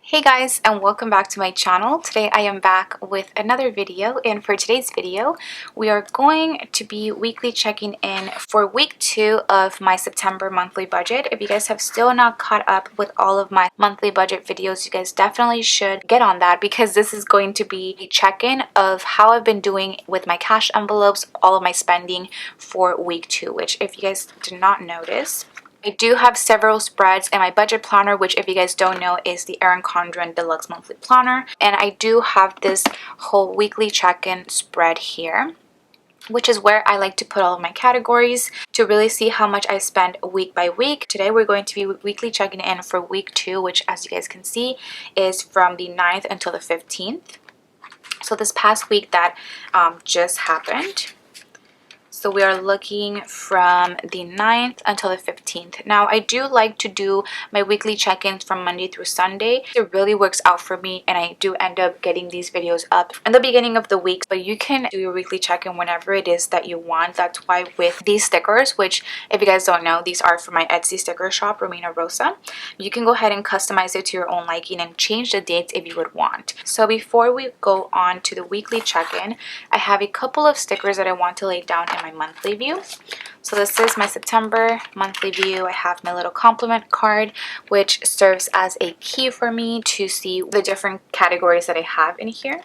Hey guys, and welcome back to my channel. Today I am back with another video, and for today's video we are going to be weekly checking in for week 2 of my September monthly budget. If you guys have still not caught up with all of my monthly budget videos, you guys definitely should get on that, because this is going to be a check-in of how I've been doing with my cash envelopes, all of my spending for week 2, which if you guys did not notice, I do have several spreads in my budget planner, which if you guys don't know is the Erin Condren Deluxe Monthly Planner. And I do have this whole weekly check-in spread here, which is where I like to put all of my categories to really see how much I spend week by week. Today we're going to be weekly checking in for week 2, which as you guys can see is from the 9th until the 15th. So this past week that just happened. So we are looking from the 9th until the 15th. Now, I do like to do my weekly check-ins from Monday through Sunday. It really works out for me, and I do end up getting these videos up in the beginning of the week. But you can do your weekly check-in whenever it is that you want. That's why with these stickers, which if you guys don't know, these are for my Etsy sticker shop, Romina Rosa. You can go ahead and customize it to your own liking and change the dates if you would want. So before we go on to the weekly check-in, I have a couple of stickers that I want to lay down in my monthly view. So this is my September monthly view. I have my little compliment card, which serves as a key for me to see the different categories that I have in here.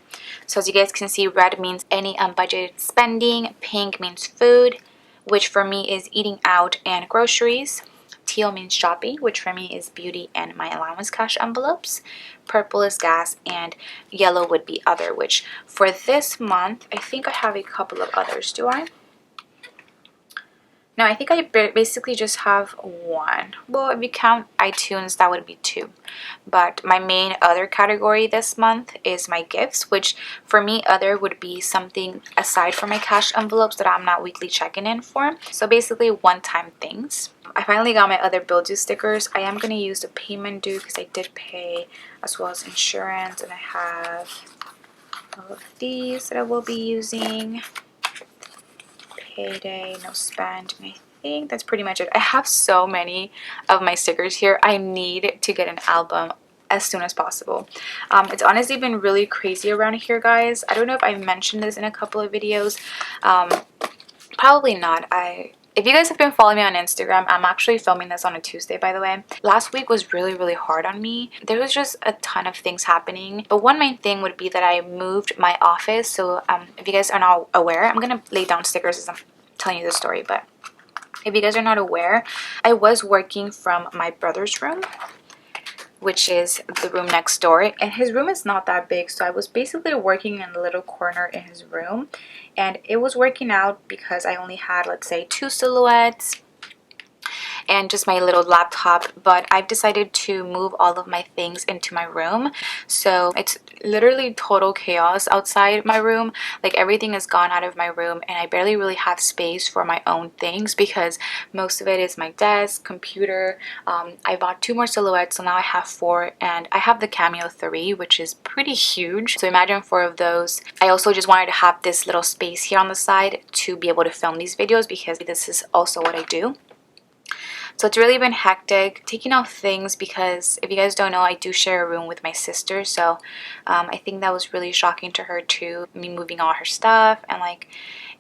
So as you guys can see, red means any unbudgeted spending, pink means food, which for me is eating out and groceries. Teal means shopping, which for me is beauty and my allowance cash envelopes. Purple is gas, and yellow would be other, which for this month, I think I have a couple of others. Do I? No, I think I basically just have one. Well, if you count iTunes, that would be 2. But my main other category this month is my gifts, which for me, other would be something aside from my cash envelopes that I'm not weekly checking in for. So basically one-time things. I finally got my other bill due stickers. I am going to use the payment due because I did pay, as well as insurance. And I have all of these that I will be using. Payday, no spend, and I think that's pretty much it. I have so many of my stickers here. I need to get an album as soon as possible. It's honestly been really crazy around here, guys. I don't know if I mentioned this in a couple of videos. Probably not. If you guys have been following me on Instagram, I'm actually filming this on a Tuesday, by the way. Last week was really hard on me. There was just a ton of things happening. But one main thing would be that I moved my office. So if you guys are not aware, I'm going to lay down stickers as I'm telling you the story. But if you guys are not aware, I was working from my brother's room, which is the room next door, and his room is not that big, so I was basically working in a little corner in his room, and it was working out because I only had, let's say, 2 silhouettes and just my little laptop. But I've decided to move all of my things into my room, so it's literally total chaos outside my room. Like, everything is gone out of my room, and I barely really have space for my own things because most of it is my desk, computer. I bought 2 more silhouettes, so now I have 4, and I have the Cameo 3, which is pretty huge, so imagine 4 of those. I also just wanted to have this little space here on the side to be able to film these videos, because this is also what I do. So it's really been hectic taking out things, because if you guys don't know, I do share a room with my sister. So I think that was really shocking to her too, me moving all her stuff, and like,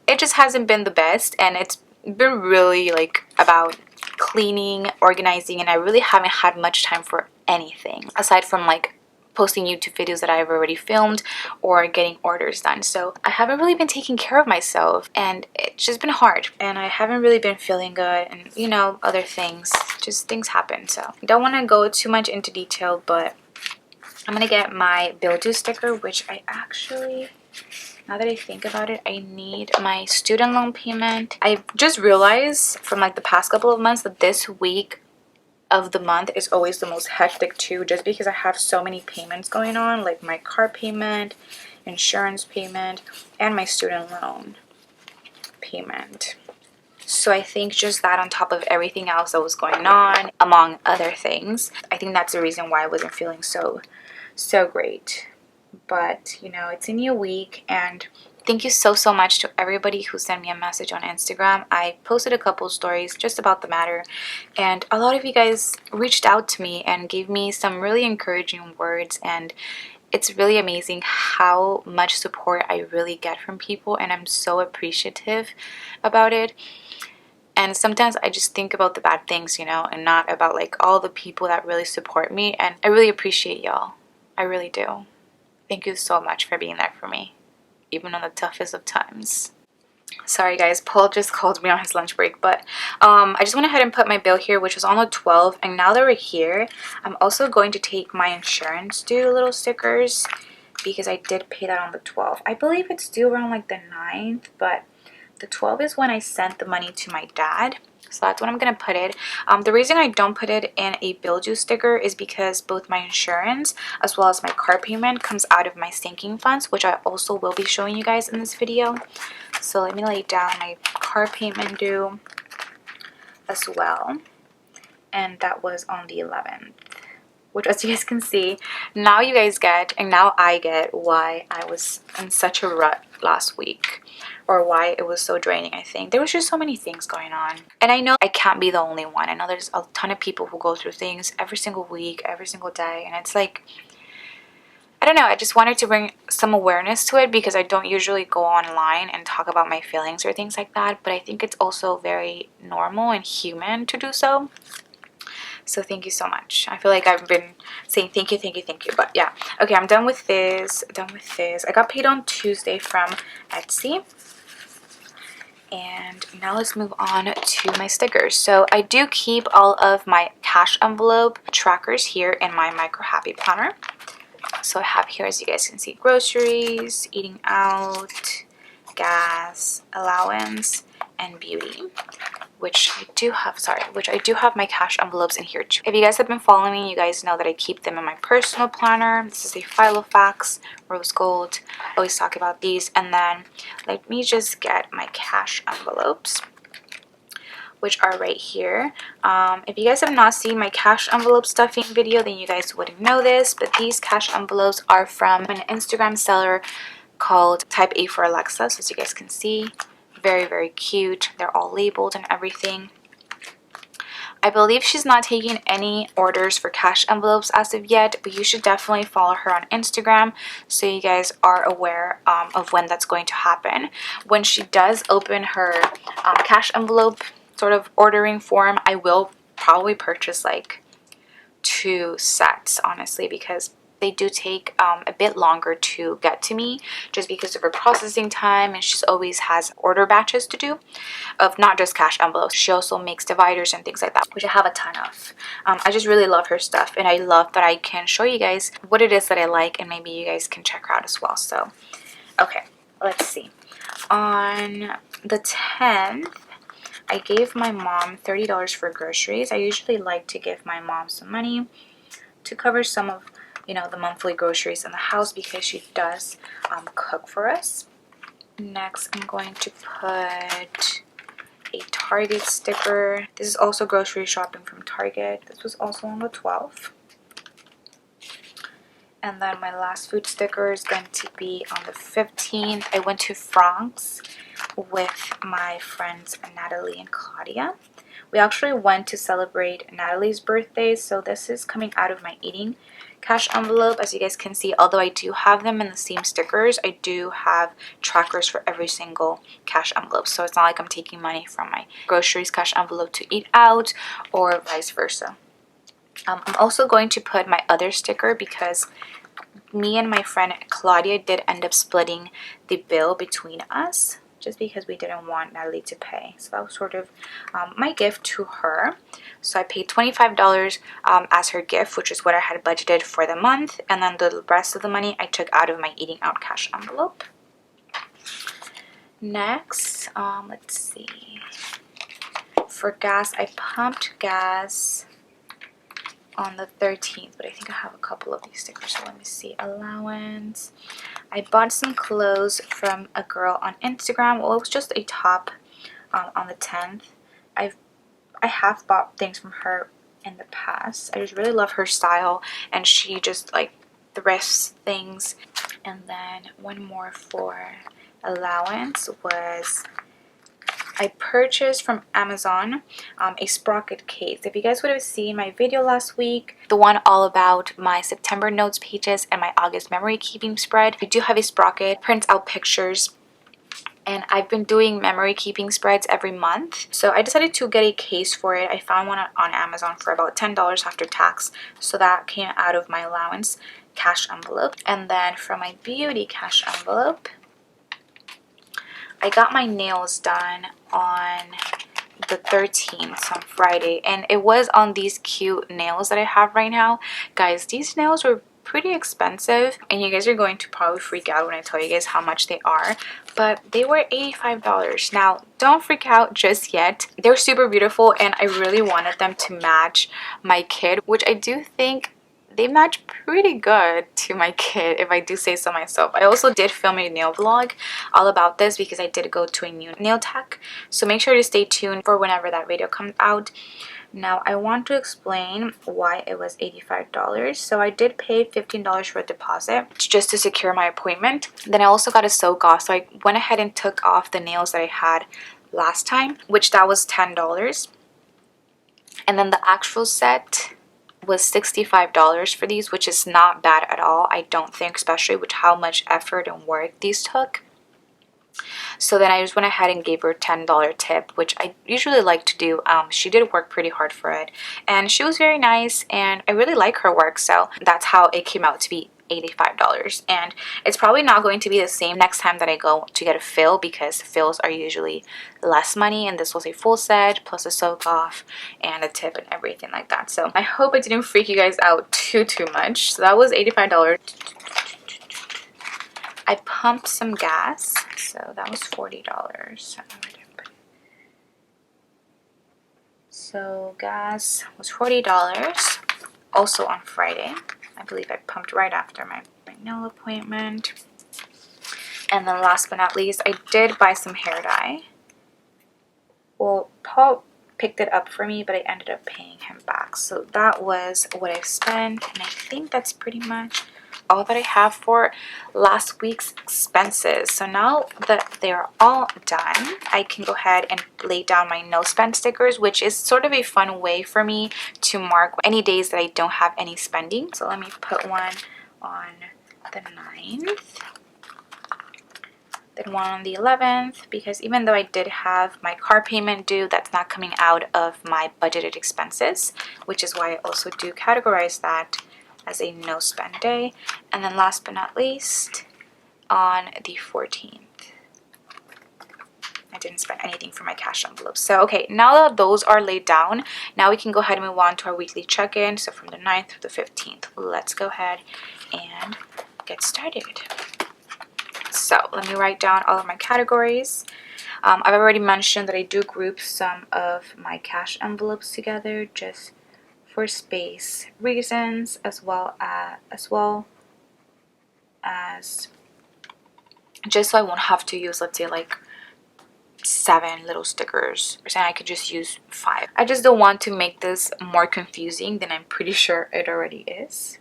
it just hasn't been the best, and it's been really like about cleaning, organizing, and I really haven't had much time for anything aside from like posting YouTube videos that I've already filmed or getting orders done. So I haven't really been taking care of myself, and it's just been hard, and I haven't really been feeling good, and you know, other things, just things happen. So I don't want to go too much into detail, but I'm gonna get my bill due sticker, which I actually, now that I think about it, I need my student loan payment. I just realized from like the past couple of months that this week of the month is always the most hectic too, just because I have so many payments going on, like my car payment, insurance payment, and my student loan payment. So I think just that, on top of everything else that was going on, among other things, I think that's the reason why I wasn't feeling so great. But you know, it's a new week, and Thank you so much to everybody who sent me a message on Instagram. I posted a couple stories just about the matter, and a lot of you guys reached out to me and gave me some really encouraging words, and it's really amazing how much support I really get from people, and I'm so appreciative about it. And sometimes I just think about the bad things, you know, and not about like all the people that really support me, and I really appreciate y'all. I really do. Thank you so much for being there for me, even on the toughest of times. Sorry guys, Paul just called me on his lunch break, but I just went ahead and put my bill here, which was on the 12th, and now that we're here, I'm also going to take my insurance due little stickers because I did pay that on the 12th. I believe it's due around like the 9th, but the 12th is when I sent the money to my dad. So that's when I'm going to put it. The reason I don't put it in a bill due sticker is because both my insurance as well as my car payment comes out of my sinking funds, which I also will be showing you guys in this video. So let me lay down my car payment due as well. And that was on the 11th. Which, as you guys can see, now you guys get, and now I get, why I was in such a rut last week. Or why it was so draining, I think. There was just so many things going on. And I know I can't be the only one. I know there's a ton of people who go through things every single week, every single day. And it's like, I don't know, I just wanted to bring some awareness to it because I don't usually go online and talk about my feelings or things like that. But I think it's also very normal and human to do so. So thank you so much. I feel like I've been saying thank you, but yeah. Okay, I'm done with this. I got paid on Tuesday from Etsy. And now let's move on to my stickers. So I do keep all of my cash envelope trackers here in my micro happy planner. So I have here, as you guys can see, groceries, eating out, gas, allowance, and beauty. Which I do have my cash envelopes in here too. If you guys have been following me, you guys know that I keep them in my personal planner. This is a Filofax, rose gold. I always talk about these. And then let me just get my cash envelopes, which are right here. If you guys have not seen my cash envelope stuffing video, then you guys wouldn't know this, but these cash envelopes are from an Instagram seller called Type A for Alexa. So as you guys can see, very cute. They're all labeled and everything. I believe she's not taking any orders for cash envelopes as of yet, but you should definitely follow her on Instagram so you guys are aware of when that's going to happen. When she does open her cash envelope sort of ordering form, I will probably purchase like 2 sets, honestly, because they do take a bit longer to get to me just because of her processing time, and she always has order batches to do of not just cash envelopes. She also makes dividers and things like that, which I have a ton of. I just really love her stuff, and I love that I can show you guys what it is that I like, and maybe you guys can check her out as well. So okay, let's see. On the 10th, I gave my mom $30 for groceries. I usually like to give my mom some money to cover some of, you know, the monthly groceries in the house because she does cook for us. Next, I'm going to put a Target sticker. This is also grocery shopping from Target. This was also on the 12th. And then my last food sticker is going to be on the 15th. I went to France with my friends Natalie and Claudia. We actually went to celebrate Natalie's birthday, so this is coming out of my eating cash envelope. As you guys can see, although I do have them in the same stickers, I do have trackers for every single cash envelope. So it's not like I'm taking money from my groceries cash envelope to eat out or vice versa. I'm also going to put my other sticker because me and my friend Claudia did end up splitting the bill between us just because we didn't want Natalie to pay. So that was sort of my gift to her. So I paid $25 as her gift, which is what I had budgeted for the month. And then the rest of the money I took out of my eating out cash envelope. Next, let's see. For gas, I pumped gas on the 13th, but I think I have a couple of these stickers, so let me see. Allowance. I bought some clothes from a girl on Instagram. Well, it was just a top on the 10th. I have bought things from her in the past. I just really love her style, and she just like thrifts things. And then one more for allowance was I purchased from Amazon a sprocket case. If you guys would have seen my video last week, the one all about my September notes pages and my August memory keeping spread, I do have a sprocket, prints out pictures, and I've been doing memory keeping spreads every month. So I decided to get a case for it. I found one on Amazon for about $10 after tax. So that came out of my allowance cash envelope. And then from my beauty cash envelope, I got my nails done on the 13th on Friday, and it was on these cute nails that I have right now. Guys, these nails were pretty expensive, and you guys are going to probably freak out when I tell you guys how much they are, but they were $85. Now, don't freak out just yet. They're super beautiful, and I really wanted them to match my kid, which I do think they match pretty good to my kid, if I do say so myself. I also did film a nail vlog all about this because I did go to a new nail tech, so make sure to stay tuned for whenever that video comes out. Now I want to explain why it was $85. So I did pay $15 for a deposit just to secure my appointment. Then I also got a soak off, so I went ahead and took off the nails that I had last time, which that was $10. And then the actual set was $65 for these, which is not bad at all, I don't think, especially with how much effort and work these took. So then I just went ahead and gave her a $10 tip, which I usually like to do. She did work pretty hard for it, and she was very nice, and I really like her work, so that's how it came out to be $85. And it's probably not going to be the same next time that I go to get a fill, because fills are usually less money, and this was a full set plus a soak off and a tip and everything like that. So I hope I didn't freak you guys out too much. So that was $85. I pumped some gas, so that was $40. So gas was $40. Also on Friday, I believe I pumped right after my nail appointment. And then last but not least, I did buy some hair dye. Well, Paul picked it up for me, but I ended up paying him back. So that was what I spent, and I think that's pretty much all that I have for last week's expenses. So now that they're all done, I can go ahead and lay down my no spend stickers, which is sort of a fun way for me to mark any days that I don't have any spending. So let me put one on the 9th, then one on the 11th, because even though I did have my car payment due, that's not coming out of my budgeted expenses, which is why I also do categorize that as a no spend day. And then last but not least, on the 14th, I didn't spend anything for my cash envelope. So okay, now that those are laid down, now we can go ahead and move on to our weekly check-in. So from the 9th through the 15th, let's go ahead and get started. So let me write down all of my categories. I've already mentioned that I do group some of my cash envelopes together just for space reasons, as well as just so I won't have to use, let's say, like 7 little stickers, and I could just use 5. I just don't want to make this more confusing than I'm pretty sure it already is.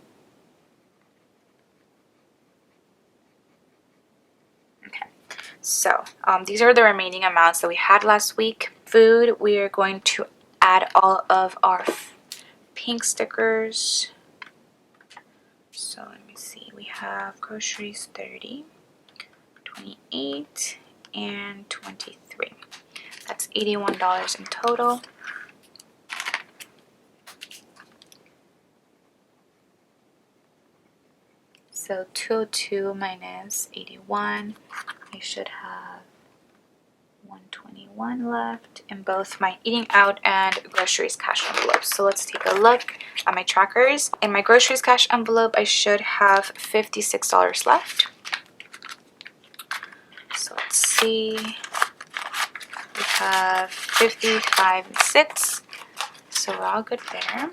Okay, so these are the remaining amounts that we had last week. Food, we are going to add all of our pink stickers. So let me see, we have groceries 30, 28, and 23. That's $81 in total. So 202 minus 81, I should have 121 left in both my eating out and groceries cash envelopes. So let's take a look at my trackers. In my groceries cash envelope, I should have $56 left. So let's see, we have 55 and 6, so we're all good there.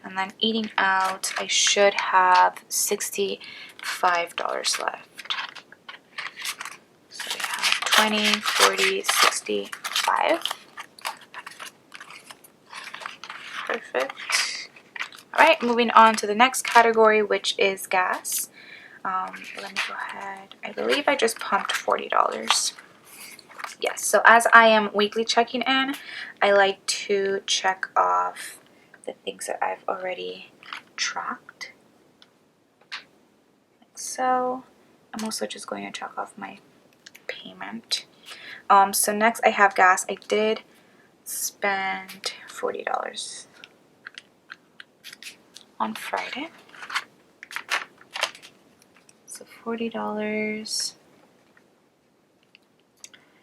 And then eating out, I should have $65 left. So we have 20, 40, 65. Perfect. All right, moving on to the next category, which is gas. Let me go ahead. I believe I just pumped $40. Yes, so as I am weekly checking in, I like to check off the things that I've already tracked. Like so. I'm also just going to check off my payment. So next I have gas. I did spend $40 on Friday. So $40.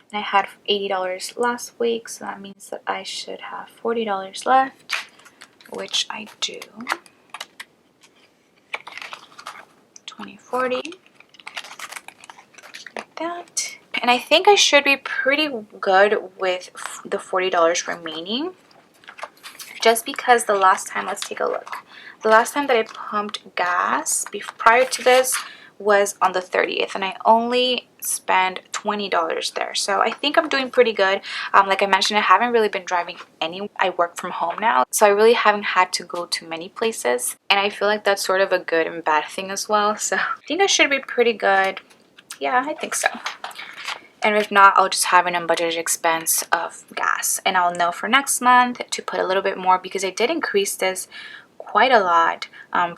And I had $80 last week, so that means that I should have $40 left, which I do. 2040, like that. And I think I should be pretty good with the $40 remaining, just because the last time, let's take a look. The last time that I pumped gas prior to this was on the 30th, and I only spent $20 there. So I think I'm doing pretty good. Like I mentioned, I haven't really been driving anywhere. I work from home now, so I really haven't had to go to many places, and I feel like that's sort of a good and bad thing as well. So I think I should be pretty good. Yeah, I think so. And if not, I'll just have an unbudgeted expense of gas, and I'll know for next month to put a little bit more, because I did increase this quite a lot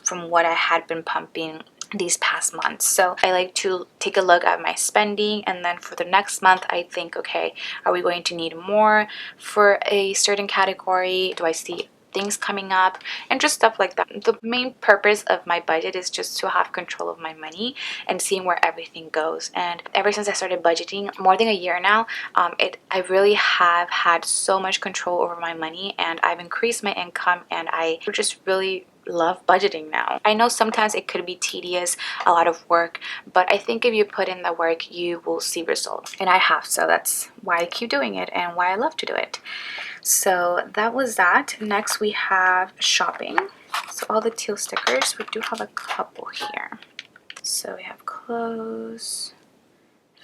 from what I had been pumping these past months. So I like to take a look at my spending, and then for the next month I think, okay, are we going to need more for a certain category? Do I see things coming up? And just stuff like that. The main purpose of my budget is just to have control of my money and seeing where everything goes. And ever since I started budgeting more than a year now, I really have had so much control over my money, and I've increased my income, and I just really love budgeting now. I know sometimes it could be tedious, a lot of work, but I think if you put in the work, you will see results. And I have, so that's why I keep doing it and why I love to do it. So that was that. Next we have shopping. So all the teal stickers, we do have a couple here. So we have clothes,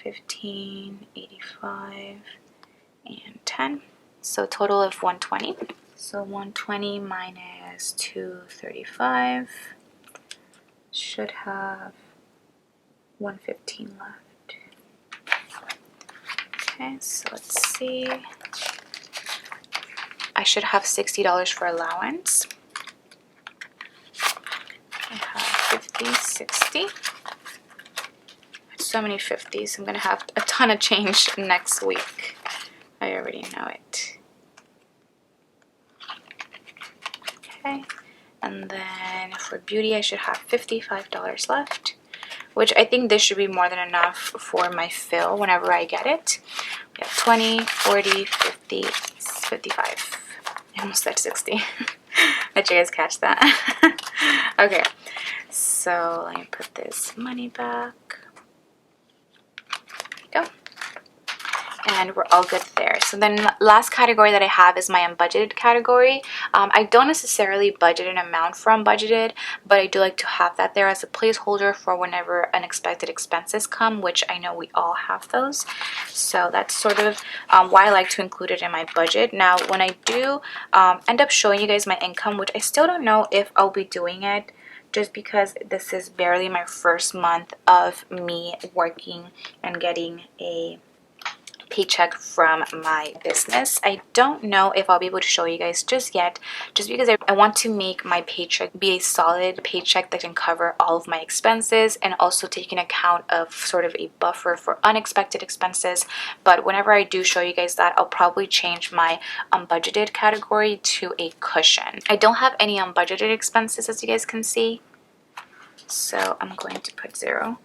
15, 85, and 10. So a total of 120. So 120 minus 235 should have 115 left. Okay, so let's see. I should have $60 for allowance. I have 50, 60. So many 50s. I'm gonna have a ton of change next week. I already know it. Okay, and then for beauty I should have $55 left, which I think this should be more than enough for my fill whenever I get it. We have 20, 40, 50, 55. I almost said 60. Did you guys catch that? Okay, so let me put this money back. There you go. And we're all good there. So then last category that I have is my unbudgeted category. I don't necessarily budget an amount for unbudgeted, but I do like to have that there as a placeholder for whenever unexpected expenses come, which I know we all have those. So that's sort of why I like to include it in my budget. Now when I do end up showing you guys my income, which I still don't know if I'll be doing it, just because this is barely my first month of me working and getting a paycheck from my business. I don't know if I'll be able to show you guys just yet, just because I want to make my paycheck be a solid paycheck that can cover all of my expenses and also take into account of sort of a buffer for unexpected expenses. But whenever I do show you guys that, I'll probably change my unbudgeted category to a cushion. I don't have any unbudgeted expenses, as you guys can see, so I'm going to put 0.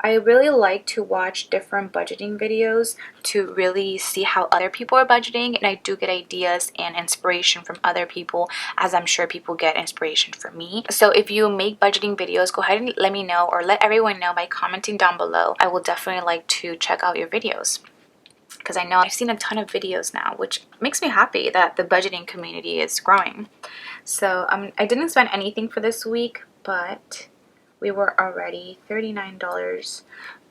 I really like to watch different budgeting videos to really see how other people are budgeting, and I do get ideas and inspiration from other people, as I'm sure people get inspiration from me. So if you make budgeting videos, go ahead and let me know, or let everyone know by commenting down below. I will definitely like to check out your videos, because I know I've seen a ton of videos now, which makes me happy that the budgeting community is growing. So I didn't spend anything for this week, but we were already $39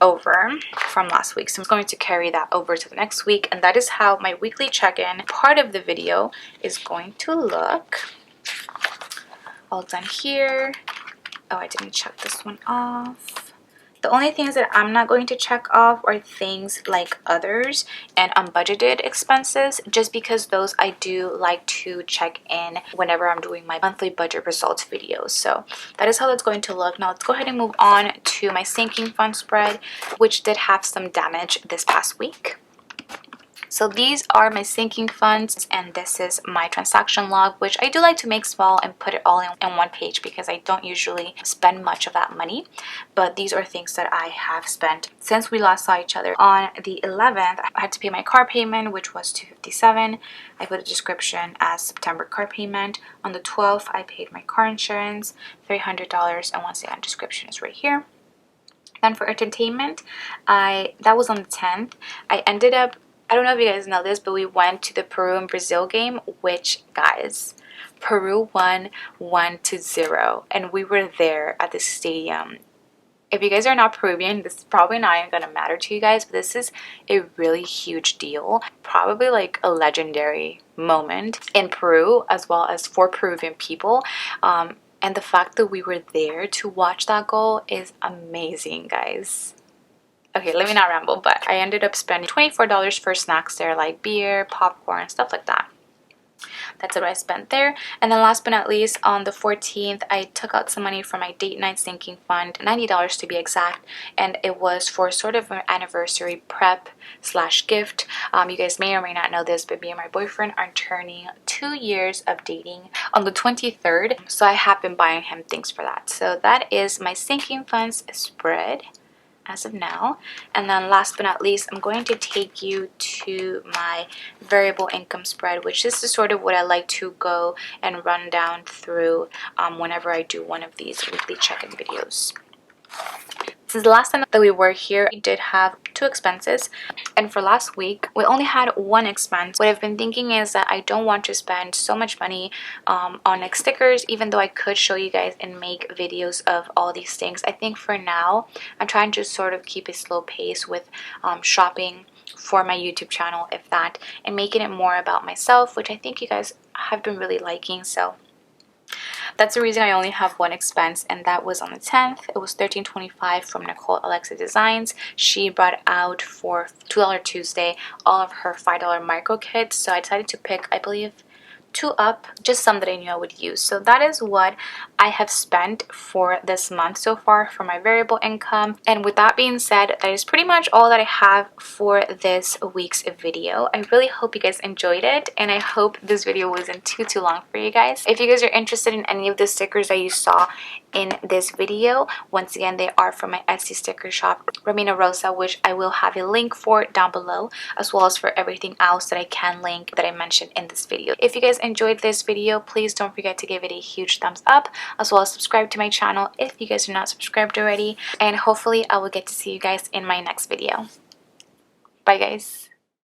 over from last week. So I'm going to carry that over to the next week. And that is how my weekly check-in part of the video is going to look. all done here. Oh, I didn't check this one off. The only things that I'm not going to check off are things like others and unbudgeted expenses, just because those I do like to check in whenever I'm doing my monthly budget results videos. So that is how that's going to look. Now let's go ahead and move on to my sinking fund spread, which did have some damage this past week. So these are my sinking funds, and this is my transaction log, which I do like to make small and put it all in one page because I don't usually spend much of that money. But these are things that I have spent since we last saw each other. On the 11th, I had to pay my car payment, which was $257. I put a description as September car payment. On the 12th, I paid my car insurance, $300, and once again, description is right here. Then for entertainment, that was on the 10th. I ended up, I don't know if you guys know this, but we went to the Peru and Brazil game, which, guys, Peru won 1-0, and we were there at the stadium. If you guys are not Peruvian, this is probably not even gonna matter to you guys, but this is a really huge deal. Probably like a legendary moment in Peru, as well as for Peruvian people. And the fact that we were there to watch that goal is amazing, guys. Okay, let me not ramble, but I ended up spending $24 for snacks there, like beer, popcorn, stuff like that. That's what I spent there. And then last but not least, on the 14th, I took out some money from my date night sinking fund, $90 to be exact, and it was for sort of an anniversary prep / gift. You guys may or may not know this, but me and my boyfriend are turning 2 years of dating on the 23rd, so I have been buying him things for that. So that is my sinking funds spread as of now. And then last but not least, I'm going to take you to my variable income spread, which is sort of what I like to go and run down through whenever I do one of these weekly check-in videos. This is the last time that we were here. We did have 2 expenses, and for last week we only had 1 expense. What I've been thinking is that I don't want to spend so much money on like stickers, even though I could show you guys and make videos of all these things. I think for now I'm trying to sort of keep a slow pace with shopping for my YouTube channel, if that, and making it more about myself, which I think you guys have been really liking. So that's the reason I only have 1 expense, and that was on the 10th. It was $13.25 from Nicole Alexa Designs. She brought out for $2 Tuesday all of her $5 micro kits, so I decided to pick, I believe, 2 up, just some that I knew I would use. So that is what I have spent for this month so far for my variable income. And with that being said, that is pretty much all that I have for this week's video. I really hope you guys enjoyed it, and I hope this video wasn't too long for you guys. If you guys are interested in any of the stickers that you saw in this video, once again, they are from my Etsy sticker shop, Romina Rosa, which I will have a link for down below, as well as for everything else that I can link that I mentioned in this video. If you guys enjoyed this video, please don't forget to give it a huge thumbs up, as well as subscribe to my channel if you guys are not subscribed already, and hopefully I will get to see you guys in my next video. Bye guys.